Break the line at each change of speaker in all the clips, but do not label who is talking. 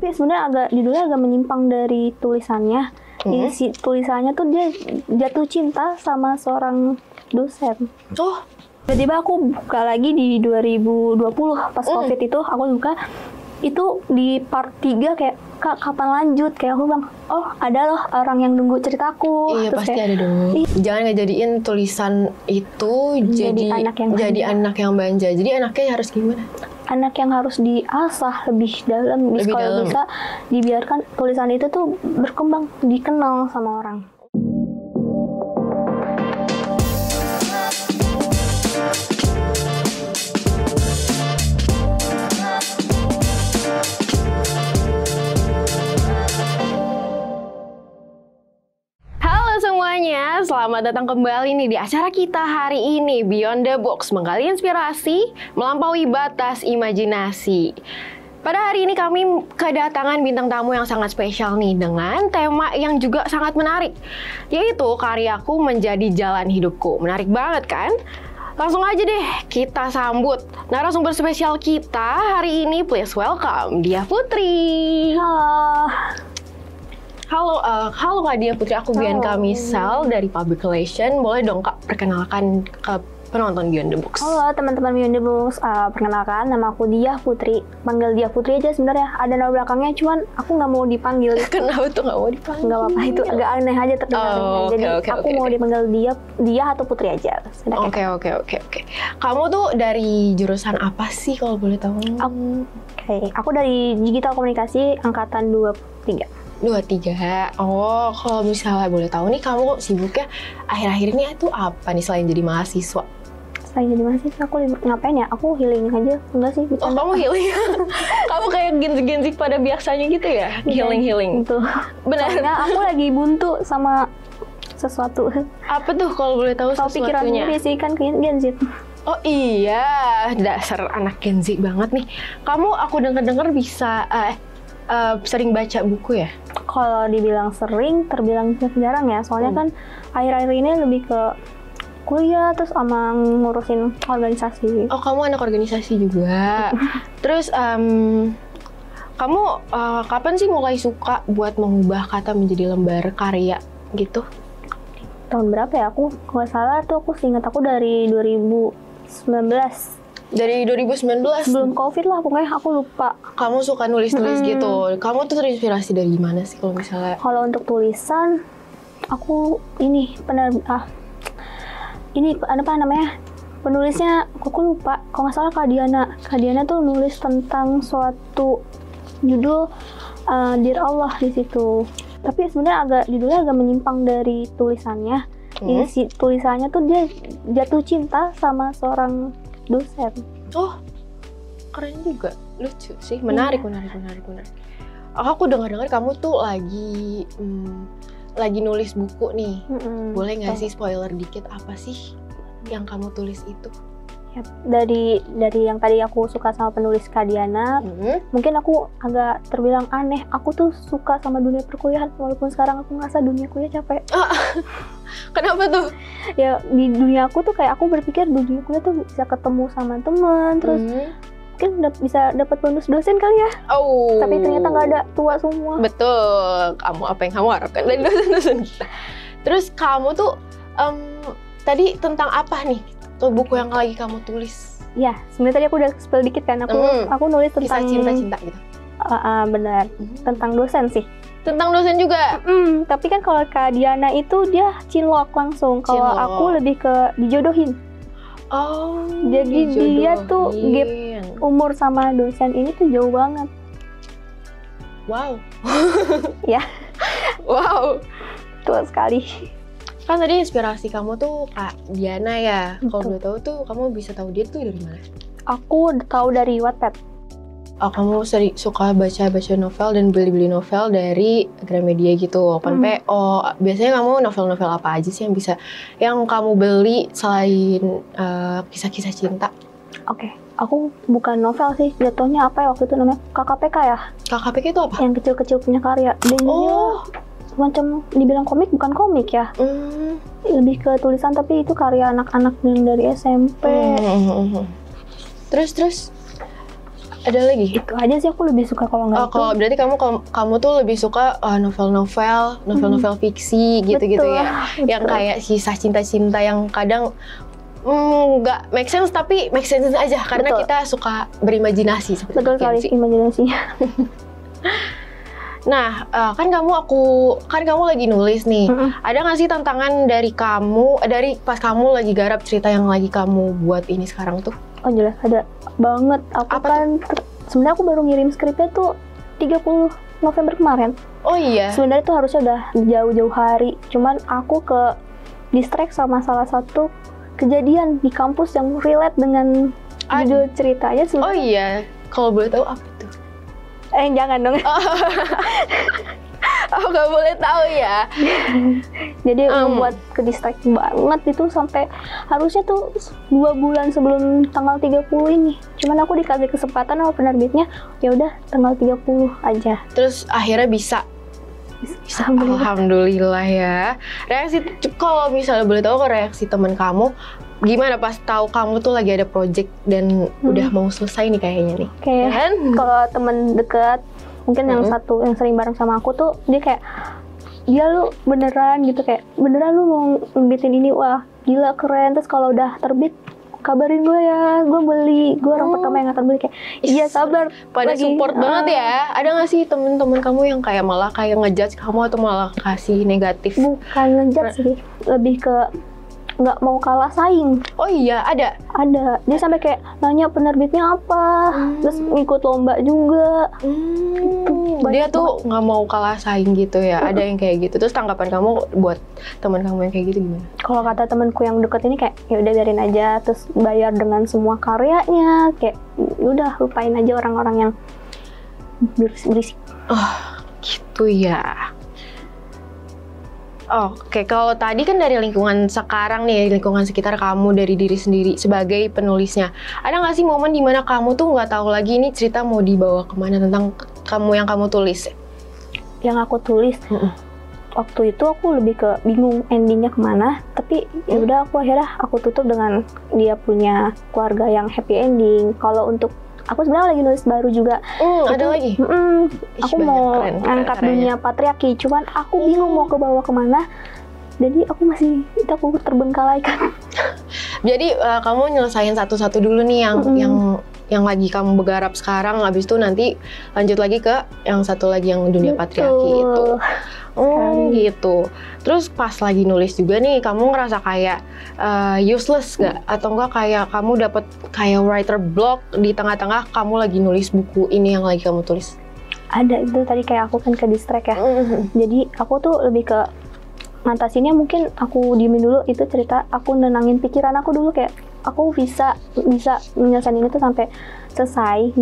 Tapi sebenarnya judulnya agak menyimpang dari tulisannya. Isi tulisannya tuh dia jatuh cinta sama seorang dosen.
Oh,
Tiba-tiba aku buka lagi di 2020 pas COVID itu, aku buka itu di part 3 kayak, Kak kapan lanjut? Kayak aku bilang, oh ada loh orang yang nunggu ceritaku.
iya
Terus
pasti
kayak,
ada dong. Jangan ngejadiin tulisan itu jadi anak yang manja. Jadi anaknya harus gimana?
anak yang harus diasah lebih dalam. Kalau bisa dibiarkan tulisan itu tuh berkembang, dikenal sama orang.
Semuanya, selamat datang kembali nih di acara kita hari ini, Beyond the Box, menggali inspirasi, melampaui batas imajinasi. Pada hari ini kami kedatangan bintang tamu yang sangat spesial nih, dengan tema yang juga sangat menarik, yaitu karyaku menjadi jalan hidupku. Menarik banget kan? Langsung aja deh kita sambut narasumber spesial kita hari ini. Please welcome Dia Putri. Halo Kak Dia Putri, aku Bianca Misal dari Public Relation. Boleh dong Kak perkenalkan ke penonton Beyond the Box.
Halo teman-teman Beyond the Box, perkenalkan nama aku Dia Putri. Panggil Dia Putri aja sebenarnya. Ada nama belakangnya, cuman aku nggak mau dipanggil.
Kenapa tuh nggak mau dipanggil?
Nggak apa-apa, itu agak aneh aja terdengarnya. Jadi aku mau dipanggil Dia atau Putri aja.
Oke. Kamu tuh dari jurusan apa sih kalau boleh tahu?
Aku dari Digital Komunikasi angkatan 23.
23. Oh, kalau misalnya boleh tahu nih, kamu sibuknya akhir-akhir ini itu apa nih selain jadi mahasiswa?
Selain jadi mahasiswa, aku ngapain ya? Aku healing aja, enggak sih?
Oh, kamu healing? Kamu kayak genzik-genzik pada biasanya gitu ya? Healing.
Betul.
Benar.
Soalnya aku lagi buntu sama sesuatu.
Apa tuh kalau boleh tahu sesuatunya?
Pikiran sendiri sih, kan genzik.
Oh iya, dasar anak genzik banget nih. Aku dengar bisa sering baca buku ya?
Kalau dibilang sering, terbilang jarang ya. Soalnya kan akhir-akhir ini lebih ke kuliah, terus sama ngurusin organisasi.
Oh, kamu anak organisasi juga. Terus, kamu kapan sih mulai suka buat mengubah kata menjadi lembar karya gitu?
Tahun berapa ya? Aku nggak salah tuh, aku seingat aku dari 2019.
Dari 2019?
Sebelum COVID lah, pokoknya aku lupa.
Kamu suka nulis-nulis gitu? Kamu tuh terinspirasi dari mana sih kalau misalnya?
Kalau untuk tulisan, aku ini apa namanya? Penulisnya, aku lupa. Kalau nggak salah Kak Diana. Kak Diana tuh nulis tentang suatu judul Dear Allah di situ. Tapi sebenarnya judulnya agak menyimpang dari tulisannya. Isi tulisannya tuh dia jatuh cinta sama seorang dosen.
Oh, keren juga, lucu sih, menarik. Aku dengar kamu tuh lagi nulis buku nih. Boleh nggak sih spoiler dikit apa sih yang kamu tulis itu?
Ya, dari yang tadi aku suka sama penulis Kak Diana, mungkin aku agak terbilang aneh. Aku tuh suka sama dunia perkuliahan, walaupun sekarang aku ngerasa dunia kuliah capek.
Kenapa tuh?
Ya di dunia aku tuh kayak aku berpikir dunia kuliah tuh bisa ketemu sama teman, terus mungkin bisa dapat bonus dosen kali ya.
Oh.
Tapi ternyata nggak ada, tua semua.
Betul. Apa yang kamu harapkan dari dosen-dosen kita? Terus kamu tuh tadi tentang apa nih? Tuh buku yang lagi kamu tulis?
Ya, sebenarnya tadi aku udah spill dikit kan. Aku nulis tentang
kisah cinta gitu.
Benar. Tentang dosen sih.
Tentang dosen juga?
Tapi kan kalau Kak Diana itu dia cinlok langsung. Kalau aku lebih ke dijodohin.
Oh.
Jadi dia tuh gap umur sama dosen ini tuh jauh banget.
Wow.
Ya.
Wow.
Betul sekali.
Kan tadi inspirasi kamu tuh Kak Diana ya. Kalau udah tahu tuh kamu bisa tahu dia tuh dari mana?
Aku tahu dari Wattpad.
Oh, kamu suka baca novel dan beli novel dari Gramedia gitu, Open PO. Biasanya kamu novel-novel apa aja sih yang kamu beli selain kisah-kisah cinta?
Oke, aku bukan novel sih, jatuhnya apa ya waktu itu namanya? KKPK ya?
KKPK itu apa?
Yang kecil-kecil punya karya. Macam dibilang komik, bukan komik ya. Lebih ke tulisan, tapi itu karya anak-anak yang dari SMP.
Terus Ada lagi?
Itu aja sih, aku lebih suka kalau nggak itu.
Kalau berarti kamu tuh lebih suka novel-novel fiksi gitu-gitu
Betul,
ya, yang
betul.
kayak kisah cinta-cinta yang kadang nggak make sense tapi make sense aja karena
Betul.
kita suka berimajinasi seperti
Betul
itu
sekali
sih.
imajinasinya.
Nah, kan kamu lagi nulis nih. Ada nggak sih tantangan dari pas kamu lagi garap cerita yang lagi kamu buat ini sekarang tuh?
Oh jelas ada banget. Aku
Apa
kan sebenarnya aku baru ngirim skripnya tuh 30 November kemarin.
Oh iya.
Sebenarnya itu harusnya udah jauh-jauh hari. Cuman aku ke distract sama salah satu kejadian di kampus yang relate dengan judul ceritanya.
Oh iya. Kalau boleh tahu apa itu?
Jangan dong.
Oh, nggak boleh tahu ya.
Jadi membuat ke distract banget itu sampai harusnya tuh 2 bulan sebelum tanggal 30 ini. Cuman aku dikasih kesempatan sama penerbitnya, ya udah tanggal 30 aja.
Terus akhirnya bisa. Alhamdulillah ya. Kalau misalnya boleh tahu reaksi teman kamu gimana pas tahu kamu tuh lagi ada project dan udah mau selesai nih kayaknya nih.
Kayak
Kan?
kalau temen deket mungkin yang satu yang sering bareng sama aku tuh dia kayak, dia lu beneran gitu, kayak beneran lu mau ngerbitin ini, wah gila keren, terus kalau udah terbit kabarin gue ya, gue beli, gue orang pertama yang akan beli. Kayak iya sabar,
Pada
lagi,
support banget ya. Ada nggak sih temen-temen kamu yang kayak malah kayak ngejudge kamu atau malah kasih negatif?
bukan ngejat sih, lebih ke nggak mau kalah saing.
Oh iya, ada.
Dia sampai kayak nanya penerbitnya apa, terus ngikut lomba juga.
Dia tuh nggak mau kalah saing gitu ya. Ada yang kayak gitu. Terus tanggapan kamu buat teman kamu yang kayak gitu gimana?
Kalau kata temanku yang deket ini kayak ya udah biarin aja, terus bayar dengan semua karyanya, kayak udah lupain aja orang-orang yang berisik.
Oh, gitu ya. Oke, kalau tadi kan dari lingkungan sekarang nih, lingkungan sekitar kamu, dari diri sendiri sebagai penulisnya. Ada nggak sih momen dimana kamu tuh nggak tahu lagi ini cerita mau dibawa kemana tentang kamu yang kamu tulis?
Yang aku tulis, waktu itu aku lebih ke bingung endingnya kemana, tapi ya udah aku tutup dengan dia punya keluarga yang happy ending. Kalau untuk aku sebenarnya lagi nulis baru juga.
Ada lagi?
Aku mau angkat dunia patriarki, cuman aku bingung mau kebawa kemana. Jadi aku aku terbengkalai kan.
Jadi kamu nyelesain satu-satu dulu nih yang lagi kamu bergarap sekarang, habis itu nanti lanjut lagi ke yang satu lagi yang dunia patriarki itu. Gitu. Terus pas lagi nulis juga nih, kamu ngerasa kayak useless gak? Atau enggak kayak kamu dapet kayak writer block di tengah-tengah kamu lagi nulis buku ini yang lagi kamu tulis?
Ada, itu tadi kayak aku kan ke distract ya. Jadi aku tuh lebih ke ngatasinnya, mungkin aku diemin dulu itu cerita, aku nenangin pikiran aku dulu, kayak aku bisa menyelesaikan ini tuh sampai selesai,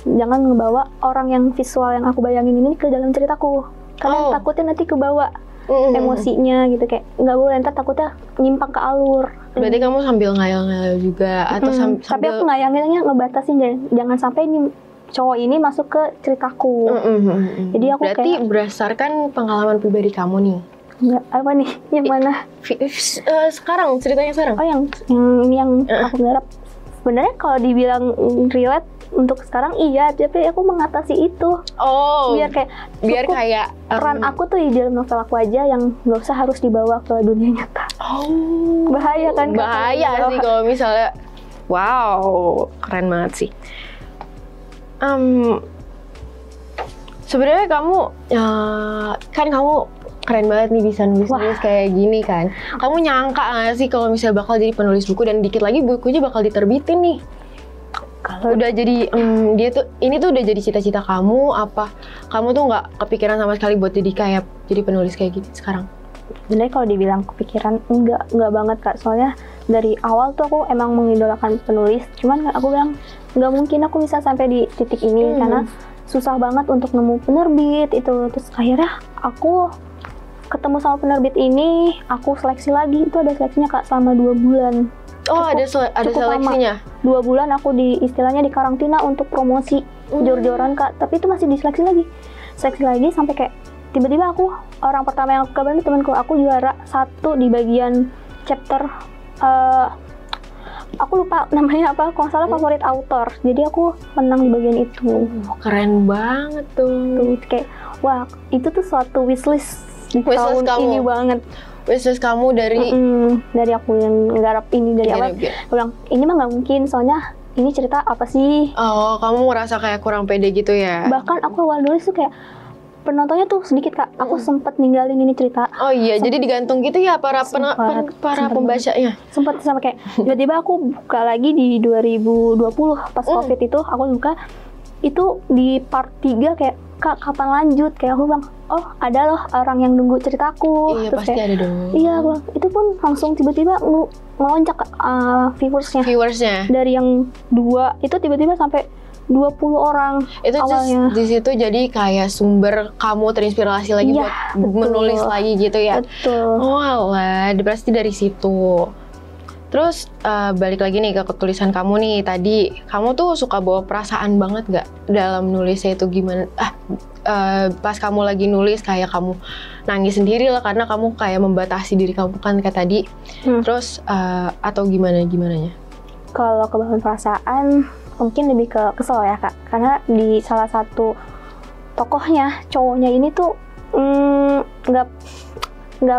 jangan ngebawa orang yang visual yang aku bayangin ini ke dalam ceritaku, karena takutnya nanti kebawa emosinya gitu, kayak nggak boleh, ntar takutnya nyimpang ke alur.
Berarti kamu sambil ngayal-ngayal juga atau sambil...
Tapi aku ngayanginnya ngebatasin, jangan sampai ini cowok ini masuk ke ceritaku. Jadi aku
berarti kayak berdasarkan pengalaman pribadi kamu nih.
Enggak, apa nih? Yang mana?
Sekarang, ceritanya sekarang.
Oh, yang ini yang aku garap. Sebenarnya kalau dibilang relate untuk sekarang iya, tapi aku mengatasi itu. Biar kayak peran aku tuh di dalam novel aku aja, yang nggak usah harus dibawa ke dunia nyata. Bahaya kan?
Bahaya sih kalau misalnya. Wow, keren banget sih. Sebenarnya kamu kan kamu keren banget nih bisa nulis kayak gini kan. Kamu nyangka nggak sih kalau misalnya bakal jadi penulis buku dan dikit lagi bukunya bakal diterbitin nih? Kalau udah jadi ini tuh udah jadi cita-cita kamu, apa kamu tuh nggak kepikiran sama sekali buat jadi penulis kayak gitu sekarang?
Sebenarnya kalau dibilang kepikiran, enggak banget Kak. Soalnya dari awal tuh aku emang mengidolakan penulis. Cuman aku bilang nggak mungkin aku bisa sampai di titik ini karena susah banget untuk nemu penerbit itu. Terus akhirnya aku ketemu sama penerbit ini, aku seleksi lagi. Itu ada seleksinya Kak selama 2 bulan.
Ada seleksinya?
2 bulan aku istilahnya di karantina untuk promosi jor-joran Kak. Tapi itu masih diseleksi lagi. Seleksi lagi sampai kayak tiba-tiba aku, orang pertama yang aku kabarin temanku, aku juara 1 di bagian chapter aku lupa namanya apa, kalau nggak salah favorit author. Jadi aku menang di bagian itu.
Keren banget tuh.
Tuh kayak wah, itu tuh suatu wishlist di tahun ini banget.
Wishlist kamu
dari aku yang nggarap ini dari awal. Aku bilang ini mah nggak mungkin, soalnya ini cerita apa sih?
Oh, kamu merasa kayak kurang pede gitu ya?
Bahkan aku awal nulis tuh kayak penontonnya tuh sedikit Kak. Aku sempat ninggalin ini cerita.
Oh iya, jadi digantung gitu ya para pembacanya.
Sempat sampai kayak tiba-tiba aku buka lagi di 2020 pas Covid itu, aku buka itu di part 3 kayak Kak kapan lanjut? Kayak aku bilang, oh ada loh orang yang nunggu ceritaku.
Iya,
terus
pasti
kayak,
ada dong.
Iya, itu pun langsung tiba-tiba melonjak viewersnya. Dari yang 2 itu tiba-tiba sampai 20 orang
itu
awalnya.
Di situ jadi kayak sumber kamu terinspirasi lagi buat menulis lagi gitu ya.
Betul.
Oh alah, pasti dari situ. Terus balik lagi nih ke ketulisan kamu nih tadi, kamu tuh suka bawa perasaan banget gak dalam nulisnya itu gimana? Pas kamu lagi nulis kayak kamu nangis sendiri lah karena kamu kayak membatasi diri kamu kan kayak tadi. Terus atau gimananya?
Kalau kebahan perasaan mungkin lebih ke kesel ya Kak, karena di salah satu tokohnya cowoknya ini tuh nggak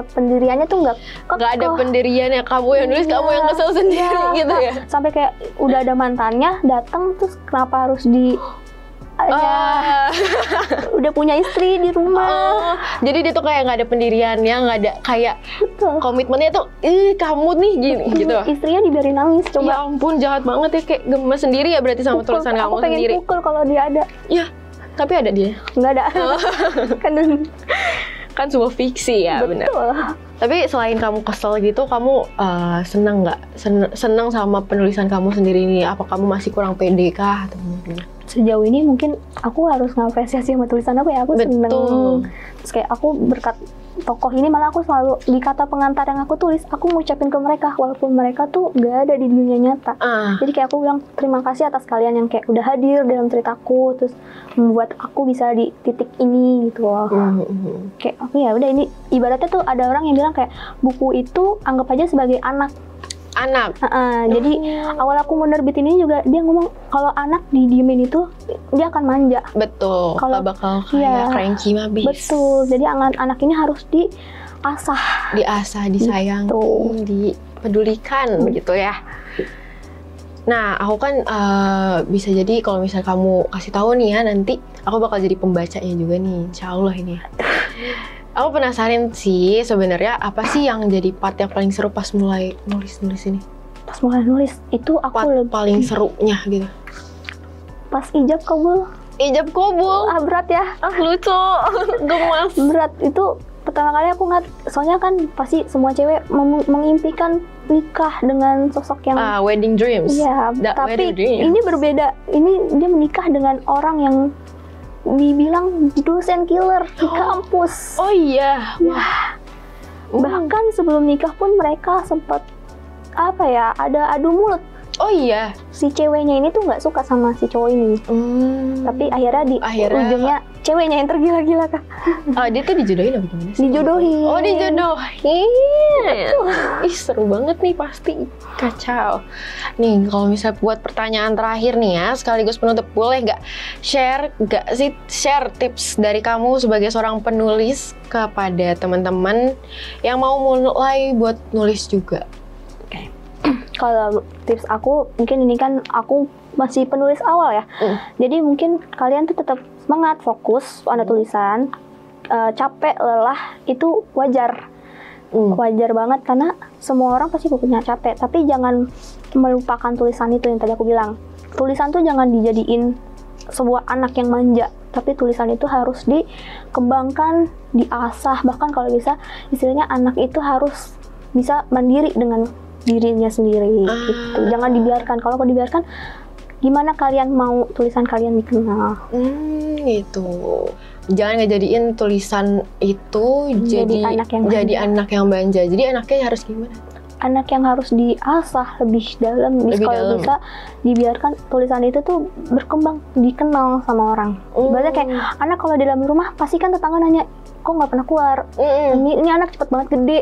pendiriannya tuh nggak
ada pendiriannya, kamu yang nulis kamu yang kesel sendiri gitu ya.
Sampai kayak udah ada mantannya datang terus kenapa harus udah punya istri di rumah.
Jadi dia tuh kayak nggak ada pendiriannya, nggak ada kayak komitmennya tuh kamu nih gini gitu.
Istrinya dibiarin nangis coba.
Ya ampun, jahat banget ya, kayak gemes sendiri ya berarti sama tulisan kamu sendiri.
Aku pengen pukul kalau dia ada.
Ya, tapi ada dia.
Nggak ada.
Kan sebuah fiksi ya, benar. Tapi selain kamu kesel gitu, kamu seneng nggak? Seneng sama penulisan kamu sendiri ini? Apa kamu masih kurang pede kah? Atau gimana?
Sejauh ini mungkin aku harus ngapresiasi sama tulisan aku ya, aku seneng. Terus kayak aku berkat tokoh ini, malah aku selalu di kata pengantar yang aku tulis, aku ngucapin ke mereka walaupun mereka tuh gak ada di dunia nyata. Jadi kayak aku bilang terima kasih atas kalian yang kayak udah hadir dalam ceritaku, terus membuat aku bisa di titik ini gitu loh. Kayak aku ya udah, ini ibaratnya tuh ada orang yang bilang kayak buku itu anggap aja sebagai anak. Jadi awal aku menerbitin ini juga dia ngomong kalau anak didiemin itu dia akan manja.
Betul. Kalau bakal kayak cranky mabis.
Betul. Jadi anak ini harus diasah,
disayang, dipedulikan begitu ya. Nah, aku kan bisa jadi kalau misal kamu kasih tahu nih ya, nanti aku bakal jadi pembacanya juga nih, insya Allah ini. Aku penasaran sih sebenarnya apa sih yang jadi part yang paling seru pas mulai nulis ini?
Pas mulai nulis itu aku
paling serunya gitu.
Pas ijab kabul.
Berat ya. Lucu. Gemas.
Berat itu pertama kali aku ngeliat, soalnya kan pasti semua cewek mengimpikan nikah dengan sosok yang
wedding dreams.
Iya, tapi ini berbeda. Ini dia menikah dengan orang yang dibilang dosen killer di kampus.
Oh iya.
Wah. Bahkan sebelum nikah pun mereka sempat ada adu mulut.
Oh iya.
Si ceweknya ini tuh nggak suka sama si cowok ini. Tapi akhirnya ujungnya ceweknya yang tergila-gila Kak.
Dia tuh dijodohin apa gimana sih?
Dijodohin.
Oh, dijodohin. Ih, seru banget nih, pasti kacau. Nih, kalau misalnya buat pertanyaan terakhir nih ya, sekaligus penutup, boleh nggak share tips dari kamu sebagai seorang penulis kepada teman-teman yang mau mulai buat nulis juga?
Kalau tips aku, mungkin ini kan aku masih penulis awal ya. Jadi mungkin kalian tuh tetap semangat, fokus pada tulisan. Capek, lelah itu wajar. Wajar banget karena semua orang pasti punya capek. Tapi jangan melupakan tulisan itu yang tadi aku bilang. Tulisan tuh jangan dijadiin sebuah anak yang manja. Tapi tulisan itu harus dikembangkan, diasah. Bahkan kalau bisa istilahnya anak itu harus bisa mandiri dengan dirinya sendiri gitu. Jangan dibiarkan. Kalau dibiarkan, gimana kalian mau tulisan kalian dikenal?
Gitu. Jangan ngejadiin tulisan itu jadi anak yang manja. Jadi anaknya harus gimana?
anak yang harus diasah lebih dalam. Kalau bisa dibiarkan tulisan itu tuh berkembang, dikenal sama orang. Ibaratnya kayak anak kalau di dalam rumah pasti kan tetangga nanya, kok nggak pernah keluar? Ini anak cepet banget gede.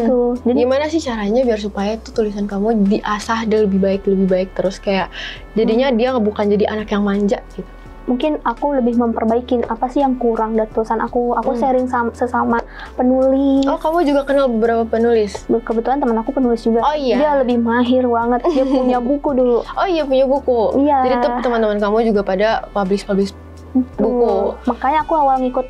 Tuh. Jadi
gimana sih caranya biar supaya tuh tulisan kamu diasah dan lebih baik terus kayak jadinya dia bukan jadi anak yang manja gitu?
Mungkin aku lebih memperbaiki apa sih yang kurang dari tulisan aku. Aku sharing sesama penulis.
Oh, kamu juga kenal beberapa penulis?
Kebetulan teman aku penulis juga.
Oh iya?
Dia lebih mahir banget. Dia punya buku dulu.
Oh iya, punya buku?
Iya.
Jadi tuh teman-teman kamu juga pada publish buku.
Makanya aku awal ngikut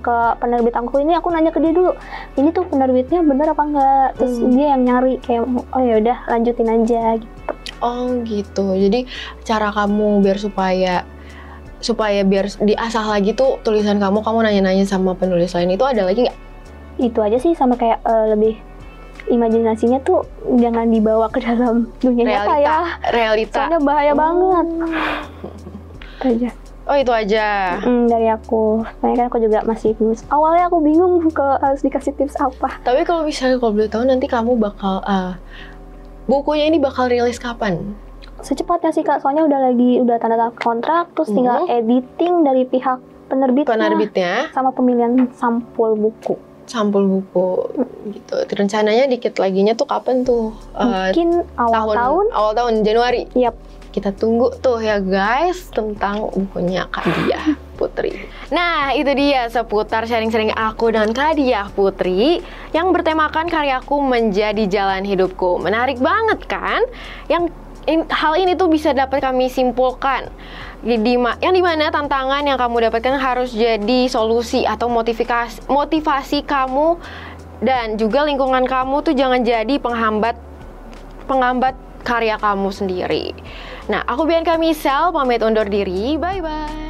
ke penerbit aku ini, aku nanya ke dia dulu, ini tuh penerbitnya bener apa enggak? Terus dia yang nyari kayak, oh ya udah lanjutin aja gitu.
Oh gitu. Jadi cara kamu biar supaya biar diasah lagi tuh tulisan kamu nanya-nanya sama penulis lain itu ada lagi nggak?
Itu aja sih, sama kayak lebih imajinasinya tuh jangan dibawa ke dalam dunia nyata ya.
Realita.
Soalnya bahaya banget. Itu aja.
Oh itu aja.
Dari aku. Soalnya kan aku juga masih bingung. Awalnya aku bingung harus dikasih tips apa.
Tapi kalau misalnya boleh tahu nanti kamu bakal bukunya ini bakal rilis kapan?
Secepatnya sih Kak, soalnya udah tanda tangan kontrak, terus tinggal editing dari pihak penerbitnya sama pemilihan sampul buku.
Gitu. Rencananya dikit laginya tuh kapan tuh?
Mungkin awal tahun
Januari.
Yap.
Kita tunggu tuh ya guys tentang bukunya Kak Diah Putri. Nah itu dia seputar sharing-sharing aku dengan Kak Diah Putri yang bertemakan karyaku menjadi jalan hidupku. Menarik banget kan? Hal ini tuh bisa dapat kami simpulkan yang dimana tantangan yang kamu dapatkan harus jadi solusi atau motivasi kamu, dan juga lingkungan kamu tuh jangan jadi penghambat karya kamu sendiri. Nah, aku Bianca Michelle pamit undur diri, bye-bye.